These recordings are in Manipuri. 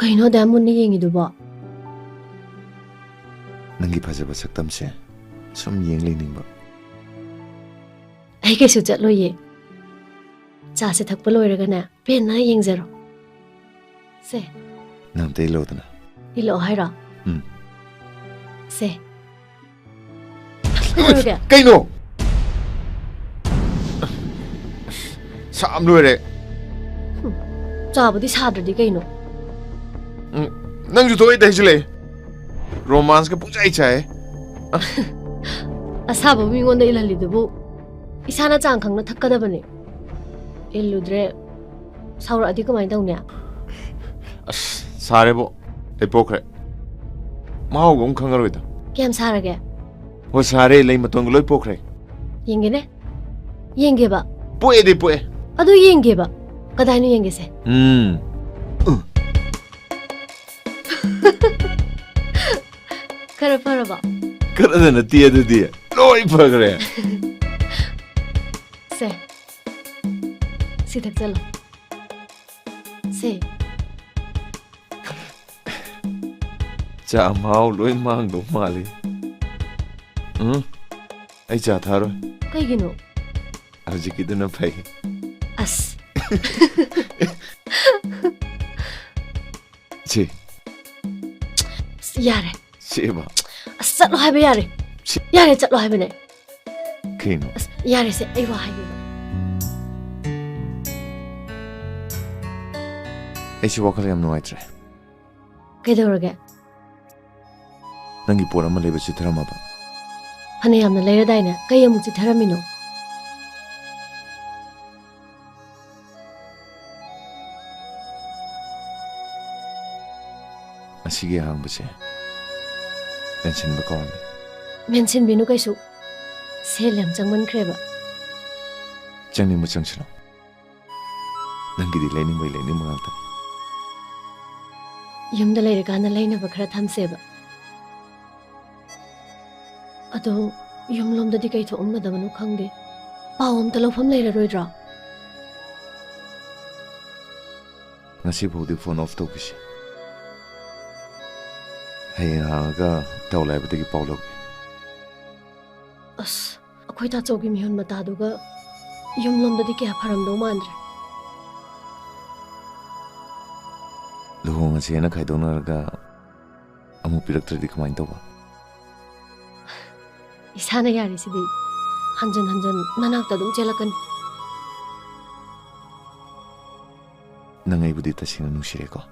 ꯀꯩꯅꯣ ꯗꯥꯏꯃꯣꯟꯅ ꯌꯦꯡꯉꯤꯗꯨꯕꯣ ꯅꯪꯒꯤ ꯐꯖꯕ ꯁꯛꯇꯝꯁꯦ ꯁꯨꯝ ꯌꯦꯡ ꯂꯩꯅꯤꯡꯕ ꯑꯩ ꯀꯩꯁꯨ ꯆꯠꯂꯣꯏꯌꯦ ꯆꯥꯁꯦ ꯊꯛꯄ ꯂꯣꯏꯔꯒꯅꯦ ꯄꯦꯟꯅ ꯌꯦꯡꯖꯔꯣ ꯁꯦ ꯅꯝꯇ ꯏꯜꯂꯣꯗꯅ ꯏꯜꯂꯛꯑꯣ ꯍꯥꯏꯔꯣ ꯁꯦ ꯀꯩꯅꯣ ꯁꯥꯝ ꯂꯣꯏꯔꯦ ꯆꯥꯕꯗꯤ ꯁꯥꯗ꯭ꯔꯗꯤ ꯀꯩꯅꯣ ꯅꯪꯁꯨ ꯊꯣꯛꯏ ꯇꯩꯁꯤꯜꯂꯛꯑꯦ ꯔꯣꯃꯥꯟꯁꯀ ꯄꯨꯡꯆꯥꯏ ꯆꯥꯏ ꯑꯁꯥꯕ ꯃꯤꯉꯣꯟꯗ ꯏꯜꯍꯜꯂꯤꯗꯨꯕꯨ ꯏꯁꯥꯅ ꯆꯥꯡ ꯈꯪꯅ ꯊꯛꯀꯗꯕꯅꯦ ꯏꯜꯂꯨꯗ꯭ꯔꯦ ꯁꯥꯎꯔꯛꯑꯗꯤ ꯀꯃꯥꯏꯅ ꯇꯧꯅꯤ ꯑꯁ ꯁꯥꯔꯦꯕꯣ ꯑꯩ ꯄꯣꯛꯈ꯭ꯔꯦ ꯃꯍꯥꯎꯒ ꯑꯃꯨꯛ ꯈꯪꯉꯔꯣꯏꯗ ꯀꯌꯥꯝ ꯁꯥꯔꯒꯦ ꯍꯣꯏ ꯁꯥꯔꯦ ꯂꯩ ꯃꯇꯣꯟꯒ ꯂꯣꯏ ꯄꯣꯛꯈ꯭ꯔꯦ ꯌꯦꯡꯒꯦꯅꯦ ꯌꯦꯡꯒꯦꯕ ꯄꯣꯛꯑꯦꯗꯤ ꯄꯣꯛꯑꯦ ꯑꯗꯨ ꯌꯦꯡꯒꯦꯕ ꯀꯗꯥꯏꯅꯣ ꯌꯦꯡꯒꯦꯁꯦ ꯈꯔ ꯐꯔꯕ ꯈꯔꯗ ꯅꯠꯇꯦ ꯑꯗꯨꯗꯤ ꯂꯣꯏ ꯐꯈ꯭ꯔꯦ ꯁꯦ ꯁꯤ ꯊꯛꯆꯜꯂꯣ ꯁꯦ ꯆꯥ ꯃꯍꯥꯎ ꯂꯣꯏ ꯃꯥꯡꯗꯧ ꯃꯥꯜꯂꯤ ꯑꯩ ꯆꯥ ꯊꯥꯔꯣꯏ ꯀꯩꯒꯤꯅꯣ ꯍꯧꯖꯤꯛꯀꯤꯗꯨꯅ ꯐꯩ ꯑꯁ ꯁꯤ ꯌꯥꯔꯦ ꯁꯤꯕ ꯑꯁ ꯆꯠꯂꯣ ꯍꯥꯏꯕ ꯌꯥꯔꯦ ꯌꯥꯔꯦ ꯆꯠꯂꯣ ꯍꯥꯏꯕꯅꯦ ꯀꯩꯅꯣ ꯑꯁ ꯌꯥꯔꯦꯁꯦ ꯑꯩ ꯋꯥ ꯍꯥꯏꯒꯦꯕ ꯑꯩꯁꯤ ꯋꯥꯈꯜ ꯌꯥꯝ ꯅꯨꯡꯉꯥꯏꯇ꯭ꯔꯦ ꯀꯩꯗꯧꯔꯒꯦ ꯅꯪꯒꯤ ꯄꯣꯠ ꯑꯃ ꯂꯩꯕ ꯆꯤꯊꯔꯝꯃꯕ ꯐꯅ ꯌꯥꯝꯅ ꯂꯩꯔꯗꯥꯏꯅꯦ ꯀꯩ ꯑꯃꯨꯛ ꯆꯤꯊꯔꯝꯃꯤꯅꯣ ꯑꯁꯤꯒꯤ ꯑꯍꯥꯡꯕꯁꯦ ꯃꯦꯟꯁꯤꯟꯕ ꯀꯥꯎꯔꯝꯃꯤ ꯃꯦꯟꯁꯤꯟꯕꯤꯅꯨ ꯀꯩꯁꯨ ꯁꯦꯜ ꯌꯥꯝ ꯆꯪꯃꯟꯈ꯭ꯔꯦꯕ ꯆꯪꯅꯤꯡꯕ ꯆꯪꯁꯤꯜꯂꯣ ꯅꯪꯒꯤꯗꯤ ꯂꯩꯅꯤꯡꯕꯩ ꯂꯩꯅꯤꯡꯕ ꯉꯥꯛꯇꯅꯤ ꯌꯨꯝꯗ ꯂꯩꯔꯀꯥꯟꯗ ꯂꯩꯅꯕ ꯈꯔ ꯊꯝꯁꯦꯕ ꯑꯗꯣ ꯌꯨꯝꯂꯣꯝꯗꯗꯤ ꯀꯩ ꯊꯣꯛꯑꯝꯒꯗꯕꯅꯣ ꯈꯪꯗꯦ ꯄꯥꯎ ꯑꯝꯇ ꯂꯧꯐꯝ ꯂꯩꯔꯔꯣꯏꯗ꯭ꯔꯣ ꯉꯁꯤꯐꯥꯎꯗꯤ ꯐꯣꯟ ꯑꯣꯐ ꯇꯧꯈꯤꯁꯤ ꯍꯌꯦꯡ ꯍꯥꯡꯉꯒ ꯇꯧꯂꯥꯏꯕꯗꯒꯤ ꯄꯥꯎ ꯂꯧꯒꯦ ꯑꯁ ꯑꯩꯈꯣꯏ ꯇꯥꯆꯧꯒꯤ ꯃꯤꯍꯨꯟ ꯃꯇꯥꯗꯨꯒ ꯌꯨꯝꯂꯣꯝꯗꯗꯤ ꯀꯌꯥ ꯐꯔꯝꯗꯧ ꯃꯥꯟꯗ꯭ꯔꯦ ꯂꯨꯍꯣꯡꯉꯁꯦꯅ ꯈꯥꯏꯗꯣꯛꯅꯔꯒ ꯑꯃꯨꯛ ꯄꯤꯔꯛꯇ꯭ꯔꯗꯤ ꯀꯃꯥꯏꯅ ꯇꯧꯕ ꯏꯁꯥꯅ ꯌꯥꯔꯤꯁꯤꯗꯤ ꯍꯟꯖꯟ ꯍꯟꯖꯟ ꯅꯅꯥꯛꯇ ꯑꯗꯨꯝ ꯆꯦꯜꯂꯛꯀꯅꯤ ꯅꯪ ꯑꯩꯕꯨꯗꯤ ꯇꯁꯦꯡꯅ ꯅꯨꯡꯁꯤꯔꯦꯀꯣ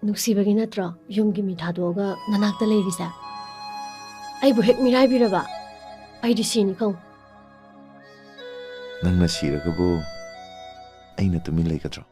ꯅꯨꯡꯁꯤꯕꯒꯤ ꯅꯠꯇ꯭ꯔꯣ ꯌꯨꯝꯒꯤ ꯃꯤ ꯊꯥꯗꯣꯛꯑꯒ ꯅꯅꯥꯛꯇ ꯂꯩꯔꯤꯁꯦ ꯑꯩꯕꯨ ꯍꯦꯛ ꯃꯤꯔꯥꯏꯕꯤꯔꯕ ꯑꯩꯗꯤ ꯁꯤꯅꯤ ꯈꯪꯉꯨ ꯅꯪꯅ ꯁꯤꯔꯒꯕꯨ ꯑꯩꯅ ꯇꯨꯃꯤꯟ ꯂꯩꯒꯗ꯭ꯔꯣ